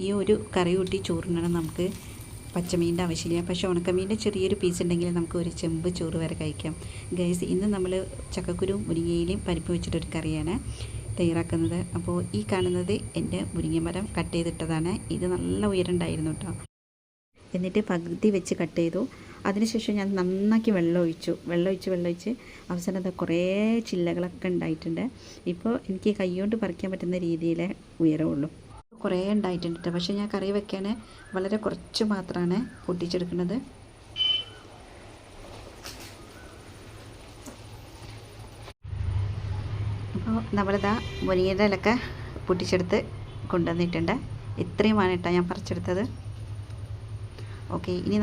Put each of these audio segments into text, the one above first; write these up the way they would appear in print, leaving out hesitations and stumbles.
ഈ ഒരു കറി കൂട്ടി ചോറിനാണ് നമുക്ക് പച്ചമീൻ്റെ ആവശ്യമില്ല. പക്ഷേ ഉണക്കമീൻ്റെ ചെറിയൊരു പീസ് ഉണ്ടെങ്കിൽ നമുക്ക് ഒരു ചെമ്പ് ചോറ് വരെ കഴിക്കാം. ഗൈസ്, ഇന്ന് നമ്മൾ ചക്കക്കുരു മുരിങ്ങയിലും പരിപ്പ് വെച്ചിട്ടൊരു കറിയാണ് തയ്യാറാക്കുന്നത്. അപ്പോൾ ഈ കാണുന്നത് എൻ്റെ മുരിങ്ങമരം കട്ട് ചെയ്തിട്ടതാണ്. ഇത് നല്ല ഉയരണ്ടായിരുന്നു കേട്ടോ. എന്നിട്ട് പകുതി വെച്ച് കട്ട് ചെയ്തു. അതിനുശേഷം ഞാൻ നന്നാക്കി വെള്ളമൊഴിച്ച് അവസാനം അത് കുറേ ചില്ലകളൊക്കെ ഉണ്ടായിട്ടുണ്ട്. ഇപ്പോൾ എനിക്ക് കൈകൊണ്ട് പറിക്കാൻ പറ്റുന്ന രീതിയിലേ ഉയരമുള്ളൂ. കുറേ ഉണ്ടായിട്ടുണ്ട്. പക്ഷേ ഞാൻ കറി വെക്കാൻ വളരെ കുറച്ച് മാത്രമാണ് പൊട്ടിച്ചെടുക്കുന്നത്. അപ്പോൾ നമ്മളിതാ മുരിങ്ങയുടെ ഇലയൊക്കെ പൊട്ടിച്ചെടുത്ത് കൊണ്ടുവന്നിട്ടുണ്ട്. ഇത്രയുമാണ് കേട്ടോ ഞാൻ പറിച്ചെടുത്തത്. ഓക്കെ, ഇനി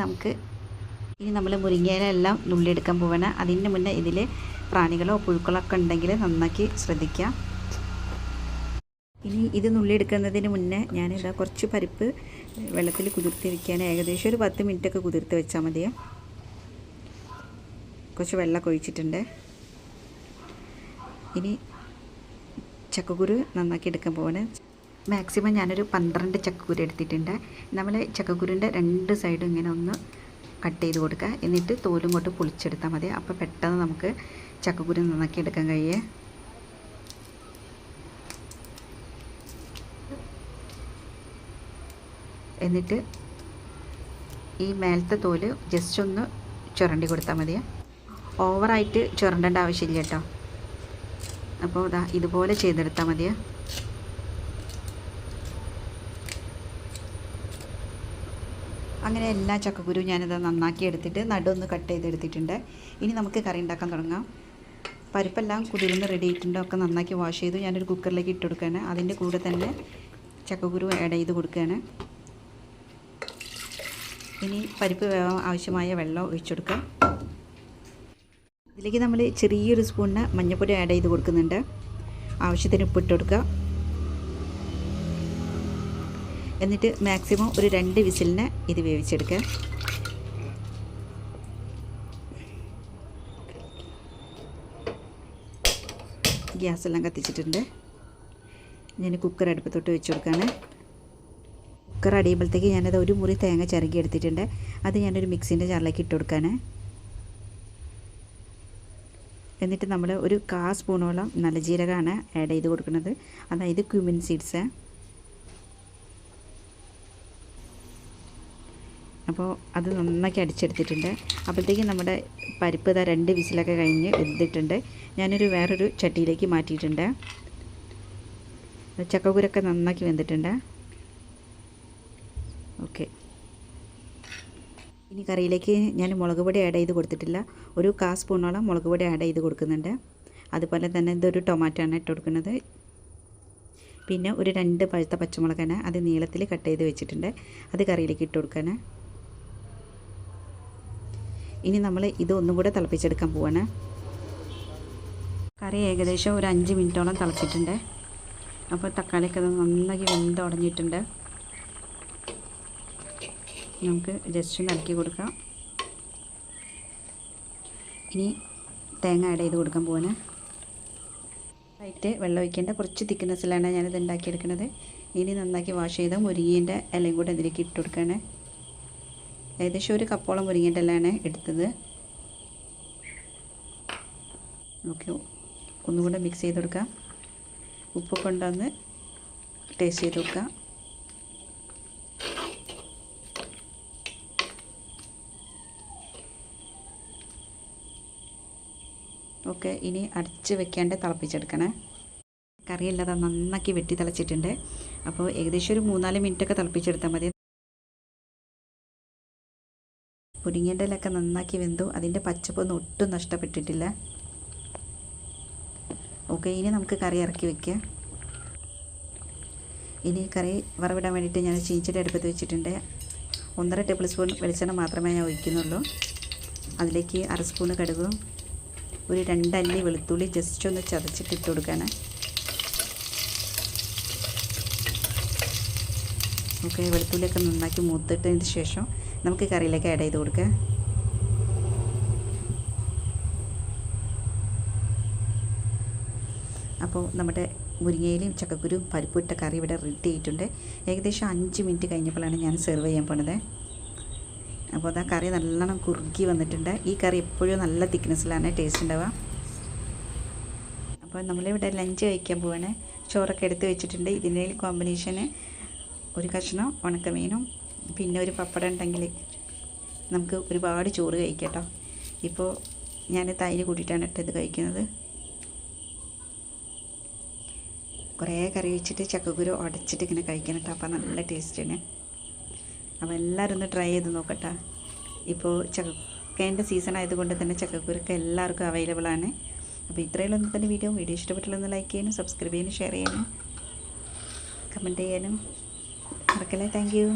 നമ്മൾ മുരിങ്ങയില എല്ലാം നുള്ളിയെടുക്കാൻ പോവാണ്. അതിന് മുന്നേ ഇതിൽ പ്രാണികളോ പുഴുക്കളോ ഒക്കെ ഉണ്ടെങ്കിൽ നന്നാക്കി ശ്രദ്ധിക്കാം. ഇനി ഇത് നുള്ളിയെടുക്കുന്നതിന് മുന്നേ ഞാനിതാ കുറച്ച് പരിപ്പ് വെള്ളത്തിൽ കുതിർത്ത് വയ്ക്കാൻ ഏകദേശം ഒരു 10 മിനിറ്റൊക്കെ കുതിർത്ത് വെച്ചാൽ മതിയോ. കുറച്ച് വെള്ളം ഒഴിച്ചിട്ടുണ്ട്. ഇനി ചക്കക്കുരു നന്നാക്കി എടുക്കാൻ പോവാണ്. മാക്സിമം ഞാനൊരു 12 ചക്കക്കുരു എടുത്തിട്ടുണ്ട്. നമ്മൾ ചക്കക്കുരുവിൻ്റെ 2 സൈഡും ഇങ്ങനെ ഒന്ന് കട്ട് ചെയ്ത് കൊടുക്കുക. എന്നിട്ട് തോലും കൊണ്ട് പൊളിച്ചെടുത്താൽ മതി. അപ്പോൾ പെട്ടെന്ന് നമുക്ക് ചക്കക്കുരു നന്നാക്കി എടുക്കാൻ കഴിയേ. എന്നിട്ട് ഈ മേലത്തെ തോല് ജസ്റ്റ് ഒന്ന് ചുരണ്ടി കൊടുത്താൽ മതി. ഓവറായിട്ട് ചുരണ്ടേണ്ട ആവശ്യമില്ല കേട്ടോ. അപ്പോൾ ഇതാ ഇതുപോലെ ചെയ്തെടുത്താൽ മതി. അങ്ങനെ എല്ലാ ചക്കക്കുരു ഞാനിത് നന്നാക്കി എടുത്തിട്ട് നടുവൊന്ന് കട്ട് ചെയ്തെടുത്തിട്ടുണ്ട്. ഇനി നമുക്ക് കറി ഉണ്ടാക്കാൻ തുടങ്ങാം. പരിപ്പെല്ലാം കുതിർന്ന് റെഡി ആയിട്ടുണ്ട്. ഒക്കെ നന്നാക്കി വാഷ് ചെയ്തു ഞാനൊരു കുക്കറിലേക്ക് ഇട്ട് കൊടുക്കുകയാണ്. അതിൻ്റെ കൂടെ തന്നെ ചക്കക്കുരു ആഡ് ചെയ്ത് കൊടുക്കുകയാണ്. ഇനി പരിപ്പ് വേവാൻ ആവശ്യമായ വെള്ളം ഒഴിച്ചു കൊടുക്കുക. ഇതിലേക്ക് നമ്മൾ ചെറിയൊരു സ്പൂണിന് മഞ്ഞൾപ്പൊടി ആഡ് ചെയ്ത് കൊടുക്കുന്നുണ്ട്. ആവശ്യത്തിന് ഉപ്പിട്ട് കൊടുക്കുക. എന്നിട്ട് മാക്സിമം ഒരു 2 വിസിലിന് ഇത് വേവിച്ചെടുക്കുക. ഗ്യാസെല്ലാം കത്തിച്ചിട്ടുണ്ട്. ഞാൻ കുക്കർ അടുപ്പത്തോട്ട് വെച്ച് കൊടുക്കുകയാണ്. കുക്കർ അടിയുമ്പോഴത്തേക്ക് ഞാനത് ഒരു മുറി തേങ്ങ ചിരകി എടുത്തിട്ടുണ്ട്. അത് ഞാനൊരു മിക്സിൻ്റെ ജാറിലേക്ക് ഇട്ട് കൊടുക്കാനേ. എന്നിട്ട് നമ്മൾ ഒരു 1/4 സ്പൂണോളം നല്ല ജീരകമാണ് ആഡ് ചെയ്ത് കൊടുക്കുന്നത്. അതായത് ക്യുമിൻ സീഡ്സ്. അപ്പോൾ അത് നന്നാക്കി അടിച്ചെടുത്തിട്ടുണ്ട്. അപ്പോഴത്തേക്കും നമ്മുടെ പരിപ്പ് ഇതാ 2 വിസിലൊക്കെ കഴിഞ്ഞ് വെന്തിട്ടുണ്ട്. ഞാനൊരു വേറൊരു ചട്ടിയിലേക്ക് മാറ്റിയിട്ടുണ്ട്. ചക്കക്കുരൊക്കെ നന്നാക്കി വെന്തിട്ടുണ്ട്. ഓക്കെ, ഇനി കറിയിലേക്ക് ഞാൻ മുളക് പൊടി ആഡ് ചെയ്ത് കൊടുത്തിട്ടില്ല. ഒരു 1/4 സ്പൂണോളം മുളക് പൊടി ആഡ് ചെയ്ത് കൊടുക്കുന്നുണ്ട്. അതുപോലെ തന്നെ ഇതൊരു ടൊമാറ്റോ ആണ് ഇട്ട് കൊടുക്കുന്നത്. പിന്നെ ഒരു 2 പഴുത്ത പച്ചമുളകാണ് അത് നീളത്തിൽ കട്ട് ചെയ്ത് വെച്ചിട്ടുണ്ട്. അത് കറിയിലേക്ക് ഇട്ട് കൊടുക്കാൻ. ഇനി നമ്മൾ ഇത് ഒന്നും കൂടെ തിളപ്പിച്ചെടുക്കാൻ പോവാണ്. കറി ഏകദേശം ഒരു 5 മിനിറ്റോളം തിളച്ചിട്ടുണ്ട്. അപ്പോൾ തക്കാളിയൊക്കെ നന്നായി വെന്ത് ഉടഞ്ഞിട്ടുണ്ട്. നമുക്ക് ജസ്റ്റ് ഒന്ന് ഇളക്കി കൊടുക്കാം. ഇനി തേങ്ങ ആഡ് ചെയ്ത് കൊടുക്കാൻ പോവാണ്. ആയിട്ട് വെള്ളം ഒഴിക്കേണ്ട കുറച്ച് തിക്നെസ്സിലാണ് ഞാനിത് ഉണ്ടാക്കിയെടുക്കുന്നത്. ഇനി നന്നാക്കി വാഷ് ചെയ്ത മുരിങ്ങേൻ്റെ ഇലയും കൂടെ ഇതിലേക്ക് ഇട്ട് കൊടുക്കുകയാണ്. ഏകദേശം ഒരു കപ്പോളം മുരിങ്ങേൻ്റെ ഇലയാണ് എടുത്തത്. ഓക്കെ, ഒന്നുകൂടെ മിക്സ് ചെയ്ത് കൊടുക്കാം. ഉപ്പൊക്കെ ഉണ്ടോയെന്ന് ടേസ്റ്റ് ചെയ്ത് കൊടുക്കാം. ഓക്കെ, ഇനി അടച്ച് വെക്കാണ്ട് തിളപ്പിച്ചെടുക്കണേ. കറിയല്ലാതെ നന്നാക്കി വെട്ടി തിളച്ചിട്ടുണ്ട്. അപ്പോൾ ഏകദേശം ഒരു 3-4 മിനിറ്റൊക്കെ തിളപ്പിച്ചെടുത്താൽ മതി. മുരിങ്ങേൻ്റെ ഇലയൊക്കെ നന്നാക്കി വെന്തു. അതിൻ്റെ പച്ചപ്പൊന്നും ഒട്ടും നഷ്ടപ്പെട്ടിട്ടില്ല. ഓക്കെ, ഇനി നമുക്ക് കറി ഇറക്കി വയ്ക്കുക. ഇനി കറി വറവിടാൻ വേണ്ടിയിട്ട് ഞാൻ ചീനിച്ചട്ടി അടുപ്പത്ത് വെച്ചിട്ടുണ്ട്. 1.5 ടേബിൾ സ്പൂൺ വെളിച്ചെണ്ണ മാത്രമേ ഞാൻ ഒഴിക്കുന്നുള്ളൂ. അതിലേക്ക് 1/2 സ്പൂൺ കടുകും ഒരു 2 അല്ലി വെളുത്തുള്ളി ജസ്റ്റ് ഒന്ന് ചതച്ചിട്ട് ഇട്ട് കൊടുക്കുകയാണ്. ഓക്കെ, വെളുത്തുള്ളിയൊക്കെ നന്നാക്കി മൂത്തിട്ടതിന് ശേഷം നമുക്ക് കറിയിലേക്ക് ആഡ് ചെയ്ത് കൊടുക്കുക. അപ്പോൾ നമ്മുടെ മുരിങ്ങയിലും ചക്കക്കുരും പരിപ്പിട്ട കറി ഇവിടെ റെഡി ആയിട്ടുണ്ട്. ഏകദേശം 5 മിനിറ്റ് കഴിഞ്ഞപ്പോഴാണ് ഞാൻ സെർവ് ചെയ്യാൻ പോണത്. അപ്പോൾ അതാ കറി നല്ലോണം കുറുകി വന്നിട്ടുണ്ട്. ഈ കറി എപ്പോഴും നല്ല തിക്നെസ്സിലാണ് ടേസ്റ്റ് ഉണ്ടാവുക. അപ്പോൾ നമ്മളിവിടെ ലഞ്ച് കഴിക്കാൻ പോവാണ്. ചോറൊക്കെ എടുത്ത് വെച്ചിട്ടുണ്ട്. ഇതിൻ്റെ കോമ്പിനേഷന് ഒരു കഷ്ണം ഉണക്കമീനും പിന്നെ ഒരു പപ്പടം ഉണ്ടെങ്കിൽ നമുക്ക് ഒരുപാട് ചോറ് കഴിക്കാം കേട്ടോ. ഇപ്പോൾ ഞാൻ തൈര് കൂട്ടിയിട്ടാണ് ഇത് കഴിക്കുന്നത്. കുറേ കറി വെച്ചിട്ട് ചക്കക്കുരു ഉടച്ചിട്ട് ഇങ്ങനെ കഴിക്കണം കേട്ടോ. അപ്പോൾ നല്ല ടേസ്റ്റാണ്. അപ്പോൾ എല്ലാവരും ഒന്ന് ട്രൈ ചെയ്ത് നോക്കട്ടെ. ഇപ്പോൾ ചക്കേൻ്റെ സീസൺ ആയതുകൊണ്ട് തന്നെ ചക്കക്കുരൊക്കെ എല്ലാവർക്കും അവൈലബിൾ ആണ്. അപ്പോൾ ഇത്രയുള്ള തന്നെ വീഡിയോ ഇഷ്ടപ്പെട്ടുള്ളൊന്ന് ലൈക്ക് ചെയ്യാനും സബ്സ്ക്രൈബ് ചെയ്യാനും ഷെയർ ചെയ്യാനും കമൻറ്റ് ചെയ്യാനും മറക്കല്ലേ. Thank you.